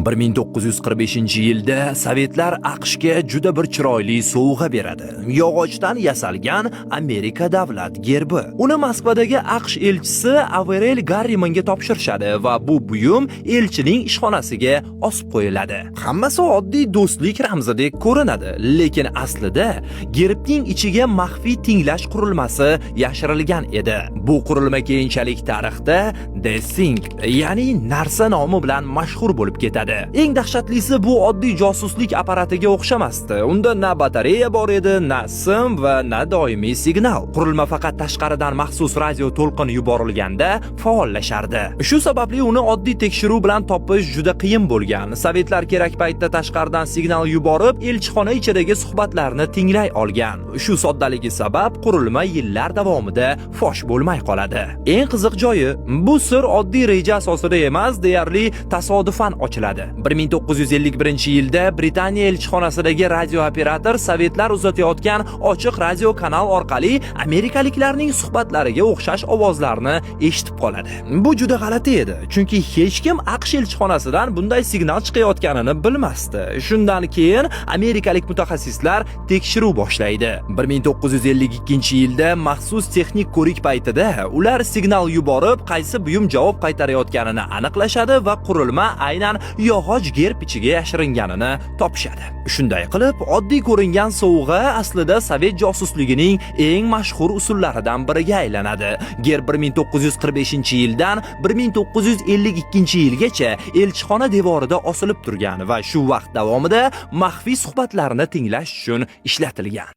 1945-yilda Sovetlar AQShga juda bir chiroyli sovg'a beradi. Yog'ochdan yasalgan Amerika davlat gerbi. Uni Moskvadagi AQSh elchisi Averell Garrimanga topshirishadi va bu buyum elchining ishxonasiga osib qo'yiladi. Hammasi oddiy do'stlik ramzidek ko'rinadi, lekin aslida gerbning ichiga maxfiy tinglash qurilmasi yashirilgan edi. Bu qurilma keyinchalik tarixda The Thing, ya'ni narsa nomi bilan mashhur bo'lib ketadi. Eng dahshatlisi, bu oddiy josuslik apparatiga o'xshamasdi. Unda na batareya bor edi, na sim va na doimiy signal. Qurilma faqat tashqaridan maxsus radio to'lqin yuborilganda faollashardi. Shu sababli uni oddiy tekshiruv bilan topish juda qiyin bo'lgan. Sovetlar kerak paytda tashqaridan signal yuborib, elchixona ichidagi suhbatlarni tinglay olgan. Shu soddaligi sabab qurilma yillar davomida fosh bo'lmay qoladi. Eng qiziq joyi, bu sir oddiy reja asosida emas, deyarli tasodifan ochiladi. 1951-yilda Britaniya elchixonasidagi radio operator Sovetlar uzatayotgan ochiq radio kanal orqali amerikaliklarning suhbatlariga o'xshash ovozlarni eshitib qoladi. Bu juda g'alati edi, chunki hech kim AQSh elchixonasidan bunday signal chiqayotganini bilmasdi. Shundan keyin amerikalik mutaxassislar tekshiruv boshlaydi. 1952-yilda maxsus texnik ko'rik paytida ular signal yuborib, qaysi buyum javob qaytarayotganini aniqlashadi va qurilma aynan yog'och gerb ichiga yashiringanini topishadi. Shunday qilib, oddiy ko'ringan sovg'a aslida sovet josusligining eng mashhur usullaridan biriga aylanadi. Gerb 1945-yildan 1952-yilgacha elchixona devorida osilib turgan va shu vaqt davomida maxfiy suhbatlarni tinglash uchun ishlatilgan.